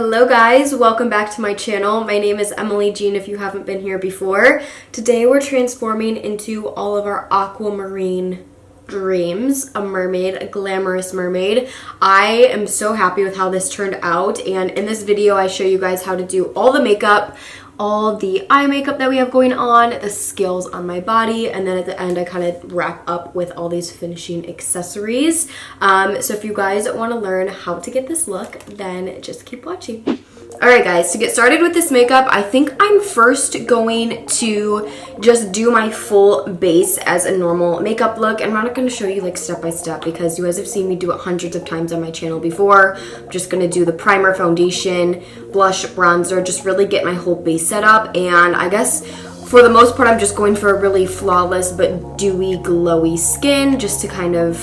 Hello guys, welcome back to my channel. My name is Emily Jean if you haven't been here before. Today we're transforming into all of our aquamarine dreams, a mermaid, a glamorous mermaid. I am so happy with how this turned out, and in this video I show you guys how to do all the makeup, all the eye makeup that we have going on, the skills on my body, and then at the end I kind of wrap up with all these finishing accessories. So if you guys want to learn how to get this look, then just keep watching. Alright guys, to get started with this makeup, I think I'm first going to just do my full base as a normal makeup look. And I'm not going to show you like step by step because you guys have seen me do it hundreds of times on my channel before. I'm just going to do the primer, foundation, blush, bronzer, just really get my whole base set up. And I guess for the most part, I'm just going for a really flawless but dewy, glowy skin just to kind of,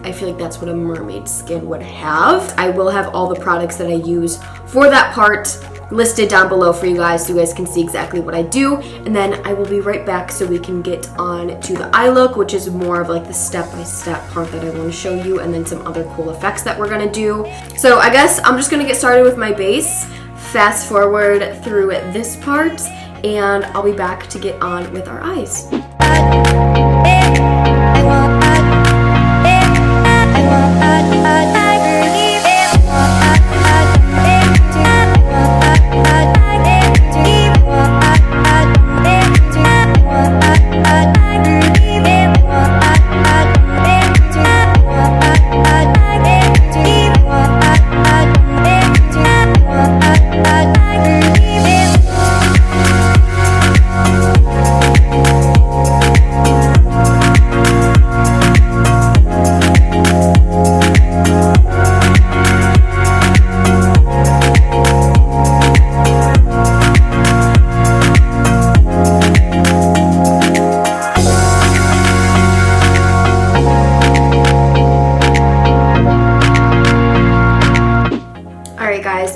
I feel like that's what a mermaid skin would have. I will have all the products that I use for that part listed down below for you guys so you guys can see exactly what I do. And then I will be right back so we can get on to the eye look, which is more of like the step-by-step part that I want to show you, and then some other cool effects that we're going to do. So I guess I'm just going to get started with my base, fast forward through this part, and I'll be back to get on with our eyes.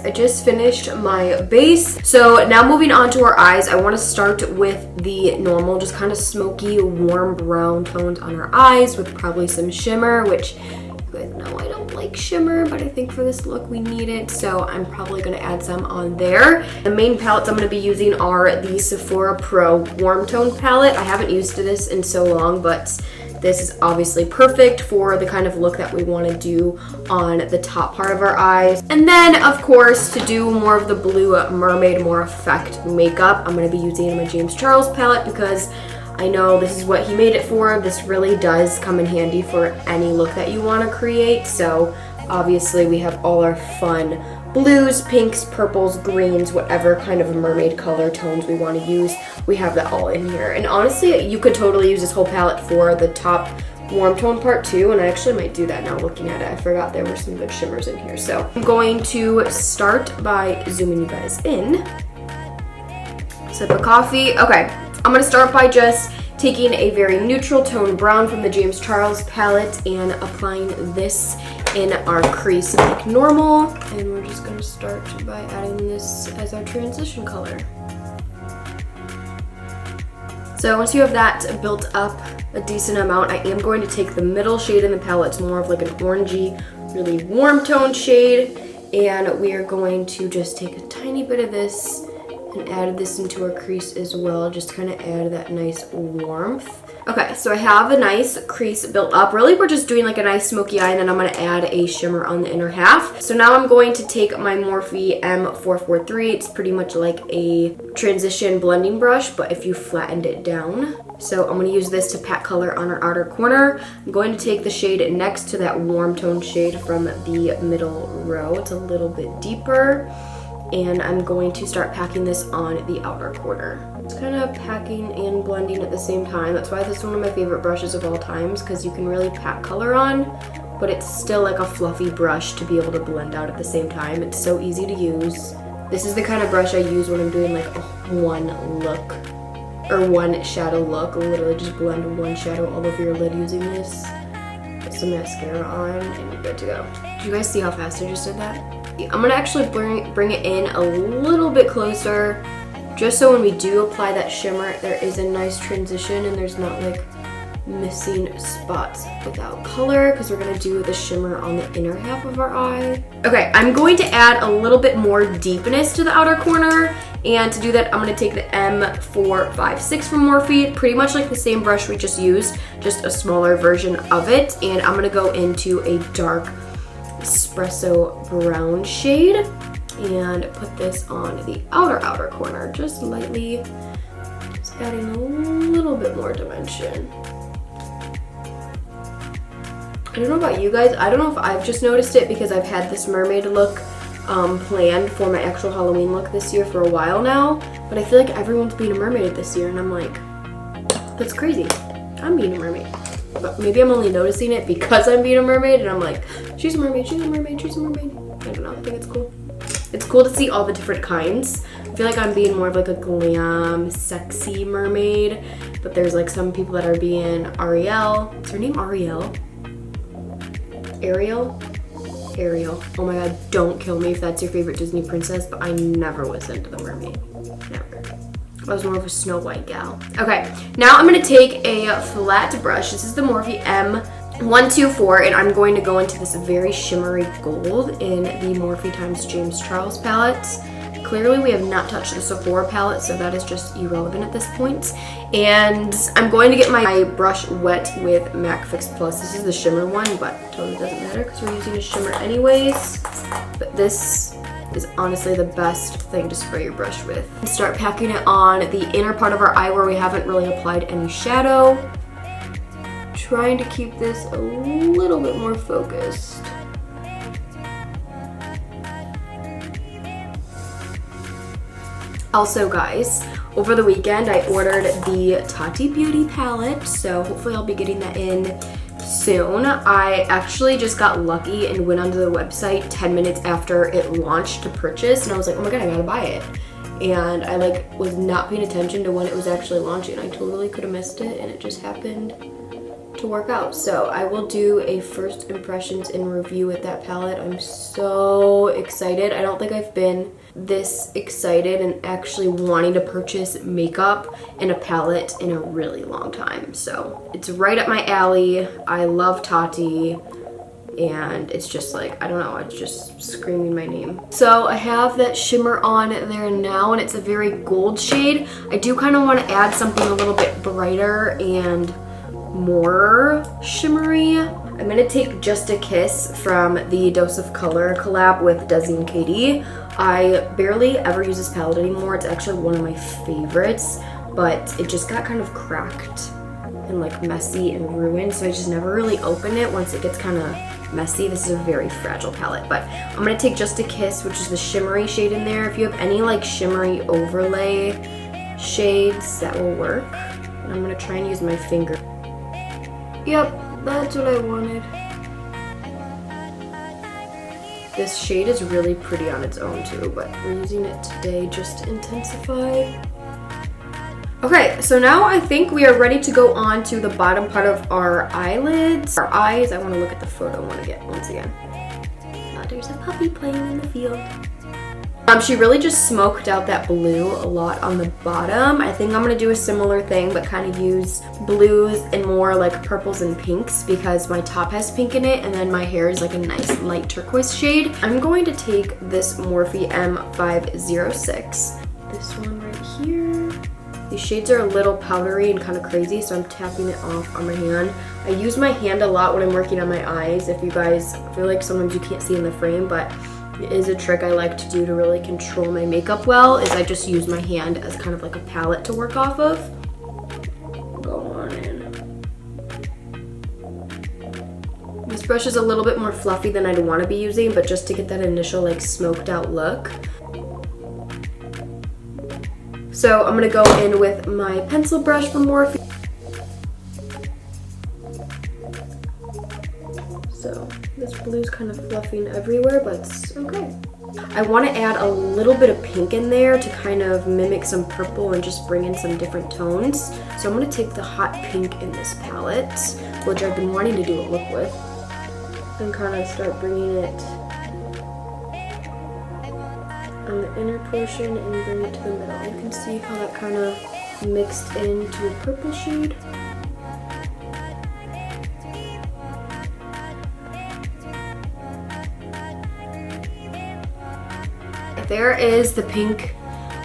I just finished my base. So now moving on to our eyes, I want to start with the normal, just kind of smoky, warm brown tones on our eyes with probably some shimmer, which you guys know I don't like shimmer, but I think for this look we need it, so I'm probably going to add some on there. The main palettes I'm going to be using are the Sephora Pro Warm Tone palette. I haven't used this in so long, but this is obviously perfect for the kind of look that we want to do on the top part of our eyes. And then, of course, to do more of the blue mermaid, more effect makeup, I'm going to be using my James Charles palette because I know this is what he made it for. This really does come in handy for any look that you want to create. So obviously we have all our fun blues, pinks, purples, greens, whatever kind of mermaid color tones we want to use. We have that all in here. And honestly, you could totally use this whole palette for the top warm tone part too, and I actually might do that now looking at it. I forgot there were some good shimmers in here. So I'm going to start by zooming you guys in. Sip of coffee. Okay, I'm going to start by just taking a very neutral tone brown from the James Charles palette and applying this in our crease like normal. And we're just going to start by adding this as our transition color. So once you have that built up a decent amount, I am going to take the middle shade in the palette. It's more of like an orangey, really warm tone shade. And we are going to just take a tiny bit of this and add this into our crease as well, just kind of add that nice warmth. Okay, so I have a nice crease built up. Really, we're just doing like a nice smoky eye, and then I'm going to add a shimmer on the inner half. So now I'm going to take my Morphe M443. It's pretty much like a transition blending brush, but if you flattened it down. So I'm going to use this to pat color on our outer corner. I'm going to take the shade next to that warm tone shade from the middle row. It's a little bit deeper. And I'm going to start packing this on the outer corner. It's kind of packing and blending at the same time. That's why this is one of my favorite brushes of all times, because you can really pack color on, but it's still like a fluffy brush to be able to blend out at the same time. It's so easy to use. This is the kind of brush I use when I'm doing like a one look or one shadow look. Literally just blend one shadow all over your lid using this. Put some mascara on and you're good to go. Do you guys see how fast I just did that? I'm gonna actually bring it in a little bit closer, just so when we do apply that shimmer, there is a nice transition and there's not like missing spots without color because we're going to do the shimmer on the inner half of our eye. Okay, I'm going to add a little bit more deepness to the outer corner, and to do that I'm going to take the M456 from Morphe, pretty much like the same brush we just used, just a smaller version of it, and I'm going to go into a dark espresso brown shade and put this on the outer corner, just lightly, just adding a little bit more dimension. I don't know about you guys, I don't know if I've just noticed it because I've had this mermaid look planned for my actual Halloween look this year for a while now, but I feel like everyone's being a mermaid this year, and I'm like, that's crazy. I'm being a mermaid. But maybe I'm only noticing it because I'm being a mermaid, and I'm like, she's a mermaid, she's a mermaid, she's a mermaid. I don't know, I think it's cool. It's cool to see all the different kinds. I feel like I'm being more of like a glam, sexy mermaid, but there's like some people that are being Ariel. Is her name Ariel? Ariel? Ariel. Oh my god, don't kill me if that's your favorite Disney princess, but I never was into the mermaid. Never. I was more of a Snow White gal. Okay, now I'm gonna take a flat brush. This is the Morphe M124, and I'm going to go into this very shimmery gold in the Morphe x James Charles palette. Clearly we have not touched the Sephora palette, so that is just irrelevant at this point. And I'm going to get my brush wet with MAC Fix Plus. This is the shimmer one, but totally doesn't matter because we're using a shimmer anyways. But this is honestly the best thing to spray your brush with. Start packing it on the inner part of our eye where we haven't really applied any shadow. Trying to keep this a little bit more focused. Also guys, over the weekend I ordered the Tati Beauty palette, so hopefully I'll be getting that in soon. I actually just got lucky and went onto the website 10 minutes after it launched to purchase, and I was like, oh my god, I gotta buy it. And I like was not paying attention to when it was actually launching. I totally could have missed it, and it just happened to work out. So I will do a first impressions and review with that palette. I'm so excited. I don't think I've been this excited and actually wanting to purchase makeup and a palette in a really long time. So it's right up my alley. I love Tati, and it's just like, I don't know, it's just screaming my name. So I have that shimmer on there now, and it's a very gold shade. I do kind of want to add something a little bit brighter and more shimmery. I'm gonna take Just a Kiss from the Dose of Color collab with Desi and Katie. I barely ever use this palette anymore. It's actually one of my favorites, but it just got kind of cracked and like messy and ruined, so I just never really open it once it gets kind of messy. This is a very fragile palette, but I'm gonna take Just a Kiss, which is the shimmery shade in there. If you have any like shimmery overlay shades, that will work. And I'm gonna try and use my finger. Yep, that's what I wanted. This shade is really pretty on its own too, but we're using it today just to intensify. Okay, so now I think we are ready to go on to the bottom part of our eyelids. Our eyes, I want to look at the photo once again. Oh, there's a puppy playing in the field. She really just smoked out that blue a lot on the bottom. I think I'm going to do a similar thing, but kind of use blues and more like purples and pinks because my top has pink in it, and then my hair is like a nice light turquoise shade. I'm going to take this Morphe M506, this one right here. These shades are a little powdery and kind of crazy, so I'm tapping it off on my hand. I use my hand a lot when I'm working on my eyes. If you guys feel like sometimes you can't see in the frame, but it is a trick I like to do to really control my makeup well, is I just use my hand as kind of like a palette to work off of. Go on in. This brush is a little bit more fluffy than I'd want to be using, but just to get that initial like smoked out look. So I'm going to go in with my pencil brush from Morphe. So this blue's kind of fluffing everywhere, but it's okay. I want to add a little bit of pink in there to kind of mimic some purple and just bring in some different tones. So I'm going to take the hot pink in this palette, which I've been wanting to do a look with, and kind of start bringing it on the inner portion and bring it to the middle. You can see how that kind of mixed into a purple shade. there is the pink.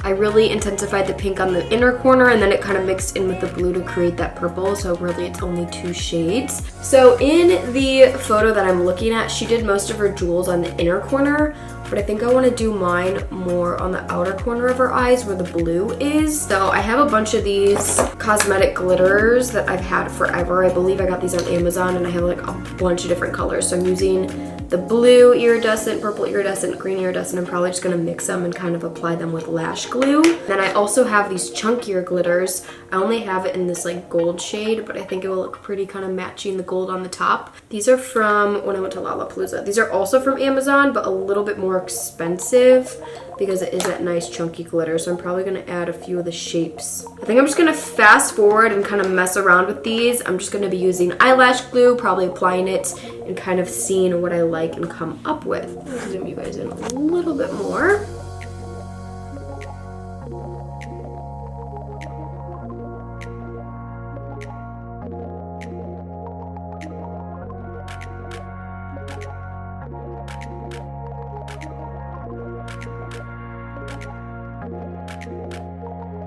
I really intensified the pink on the inner corner, and then it kind of mixed in with the blue to create that purple, so really it's only 2 shades. So in the photo that I'm looking at, she did most of her jewels on the inner corner, but I think I want to do mine more on the outer corner of her eyes where the blue is. So I have a bunch of these cosmetic glitters that I've had forever. I believe I got these on Amazon, and I have like a bunch of different colors. So I'm using the blue iridescent, purple iridescent, green iridescent. I'm probably just gonna mix them and kind of apply them with lash glue. Then I also have these chunkier glitters. I only have it in this like gold shade, but I think it will look pretty kind of matching the gold on the top. These are from when I went to Lollapalooza. These are also from Amazon, but a little bit more expensive because it is that nice chunky glitter. So I'm probably gonna add a few of the shapes. I think I'm just gonna fast forward and kind of mess around with these. I'm just gonna be using eyelash glue, probably applying it and kind of seeing what I like and come up with. I'll zoom you guys in a little bit more.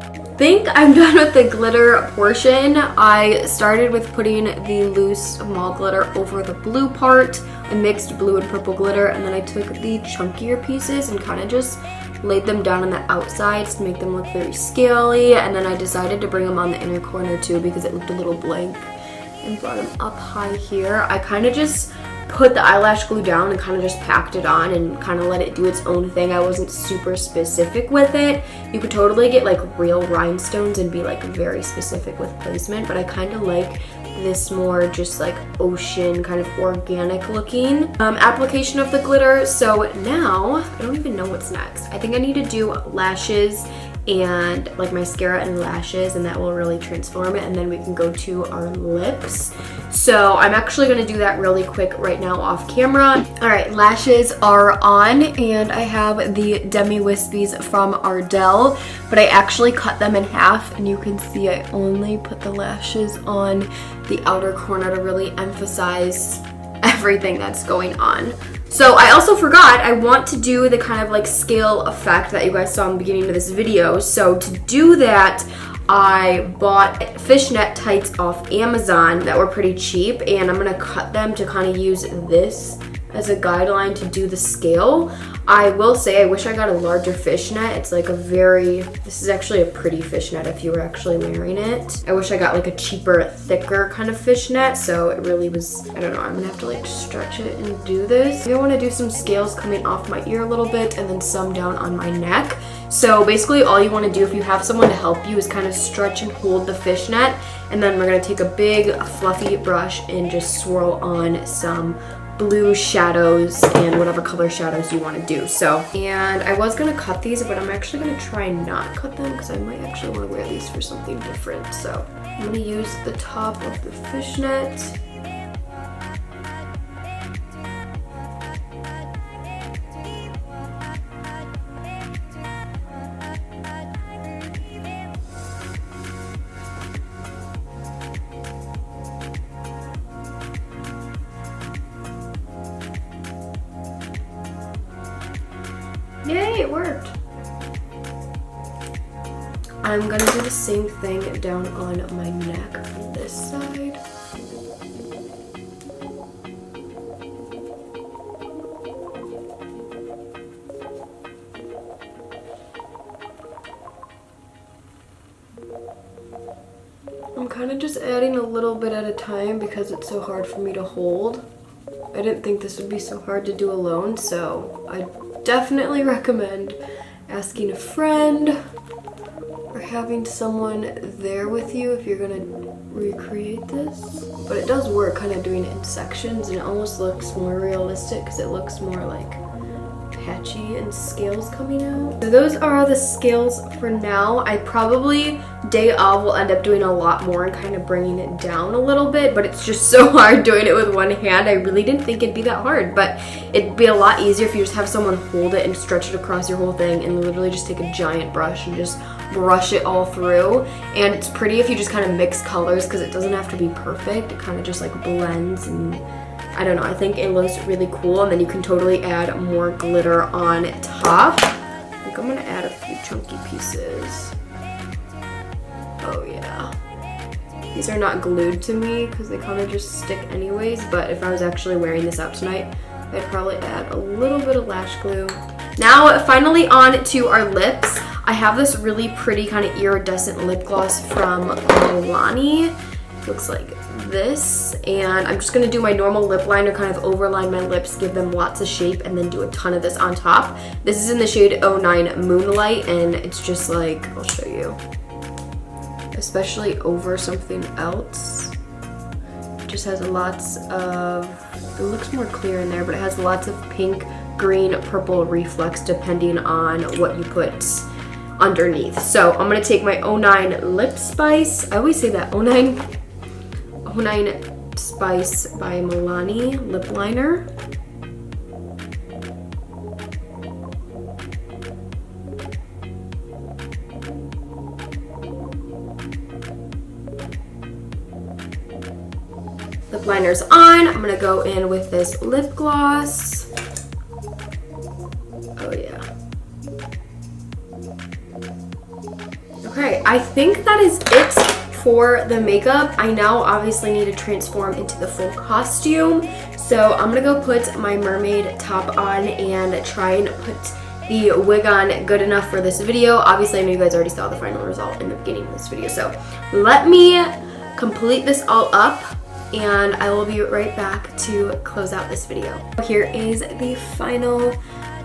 I think I'm done with the glitter portion. I started with putting the loose mall glitter over the blue part. I mixed blue and purple glitter, and then I took the chunkier pieces and kind of just laid them down on the outsides to make them look very scaly, and then I decided to bring them on the inner corner too because it looked a little blank, and brought them up high here. I kind of just put the eyelash glue down and kind of just packed it on and kind of let it do its own thing. I wasn't super specific with it. You could totally get like real rhinestones and be like very specific with placement, but I kind of like this more just like ocean kind of organic looking application of the glitter. So now I don't even know what's next. I think I need to do lashes and like mascara and lashes, and that will really transform it, and then we can go to our lips. So I'm actually going to do that really quick right now off camera. All right, lashes are on, and I have the Demi Wispies from Ardell, but I actually cut them in half, and you can see I only put the lashes on the outer corner to really emphasize everything that's going on. So I also forgot, I want to do the kind of like scale effect that you guys saw in the beginning of this video. So to do that, I bought fishnet tights off Amazon that were pretty cheap, and I'm gonna cut them to kind of use this as a guideline to do the scale. I will say I wish I got a larger fishnet. It's like this is actually a pretty fishnet if you were actually wearing it. I wish I got like a cheaper, thicker kind of fishnet, so it really was, I don't know, I'm gonna have to like stretch it and do this. I want to do some scales coming off my ear a little bit and then some down on my neck. So basically all you want to do if you have someone to help you is kind of stretch and hold the fishnet, and then we're gonna take a big fluffy brush and just swirl on some blue shadows and whatever color shadows you want to do. So, and I was gonna cut these, but I'm actually gonna try not cut them because I might actually want to wear these for something different. So I'm gonna use the top of the fishnet. Yay, it worked. I'm gonna do the same thing down on my neck on this side. I'm kind of just adding a little bit at a time because it's so hard for me to hold. I didn't think this would be so hard to do alone, so I definitely recommend asking a friend or having someone there with you if you're gonna recreate this. But it does work kind of doing it in sections, and it almost looks more realistic because it looks more like patchy and scales coming out. So those are the scales for now. I probably day of will end up doing a lot more and kind of bringing it down a little bit, but it's just so hard doing it with one hand. I really didn't think it'd be that hard, but it'd be a lot easier if you just have someone hold it and stretch it across your whole thing and literally just take a giant brush and just brush it all through. And it's pretty if you just kind of mix colors because it doesn't have to be perfect. It kind of just like blends, and I don't know, I think it looks really cool, and then you can totally add more glitter on top. chunky pieces. Oh yeah. These are not glued to me because they kind of just stick anyways, but if I was actually wearing this out tonight, I'd probably add a little bit of lash glue. Now, finally on to our lips. I have this really pretty kind of iridescent lip gloss from Milani. Looks like this, and I'm just gonna do my normal lip liner, kind of overline my lips, give them lots of shape, and then do a ton of this on top. This is in the shade 09 Moonlight, and it's just like, I'll show you, especially over something else. It just has lots of, it looks more clear in there, but it has lots of pink, green, purple reflex depending on what you put underneath. So I'm gonna take my 09 Lip Spice. I always say that, 09 Spice by Milani lip liner. Lip liner's on. I'm gonna go in with this lip gloss. Oh yeah. Okay, I think that is it for the makeup. I now obviously need to transform into the full costume. So I'm gonna go put my mermaid top on and try and put the wig on good enough for this video. Obviously, I know you guys already saw the final result in the beginning of this video. So let me complete this all up and I will be right back to close out this video. Here is the final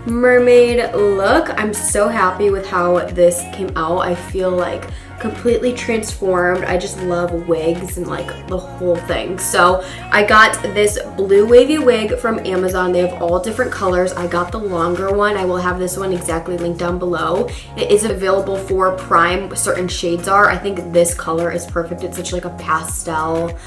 mermaid look. I'm so happy with how this came out. I feel like completely transformed. I just love wigs and like the whole thing. So I got this blue wavy wig from Amazon. They have all different colors. I got the longer one. I will have this one exactly linked down below. It is available for Prime. Certain shades are. I think this color is perfect. It's such like a pastel,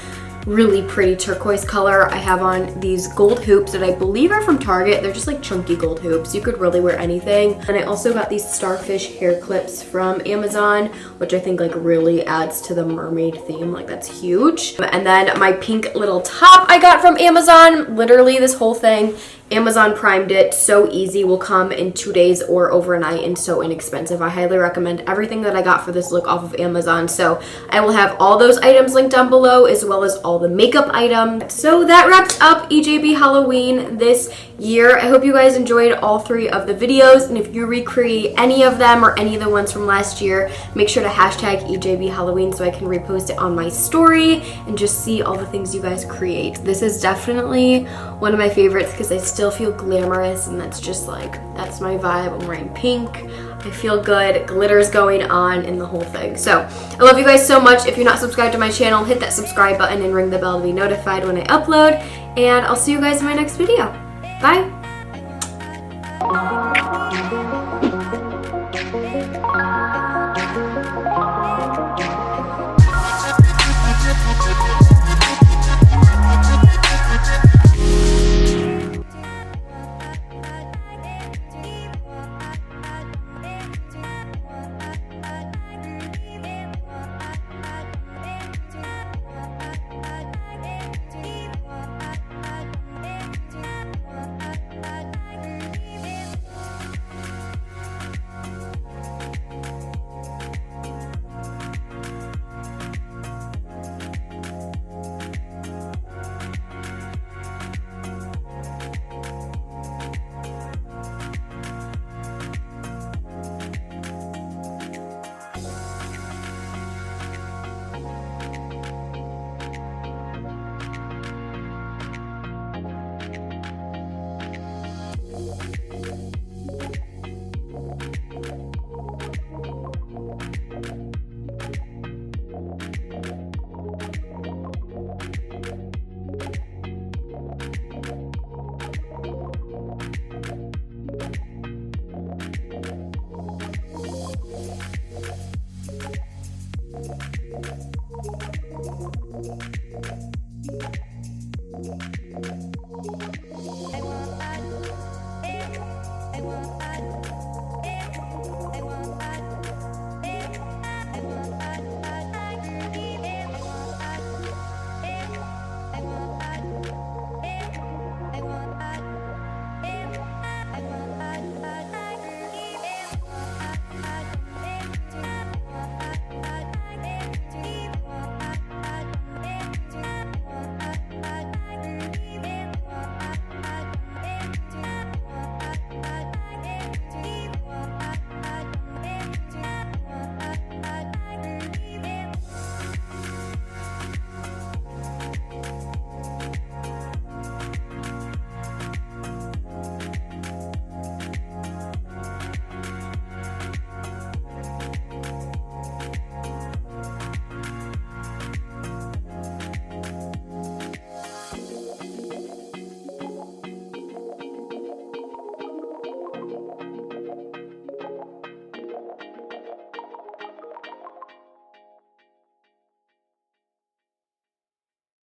really pretty turquoise color. I have on these gold hoops that I believe are from Target. They're just like chunky gold hoops. You could really wear anything. And I also got these Starfish hair clips from Amazon, which I think like really adds to the mermaid theme. Like that's huge. And then my pink little top I got from Amazon. Literally this whole thing, Amazon primed it. So easy, will come in 2 days or overnight and so inexpensive. I highly recommend everything that I got for this look off of Amazon. So I will have all those items linked down below as well as all the makeup items. So that wraps up EJB Halloween this year. I hope you guys enjoyed all 3 of the videos, and if you recreate any of them or any of the ones from last year, make sure to hashtag EJB Halloween so I can repost it on my story and just see all the things you guys create. This is definitely one of my favorites because I still feel glamorous, and that's just like, that's my vibe. I'm wearing pink. I feel good, glitters going on, and the whole thing. So I love you guys so much. If you're not subscribed to my channel, hit that subscribe button and ring the bell to be notified when I upload, and I'll see you guys in my next video. Bye.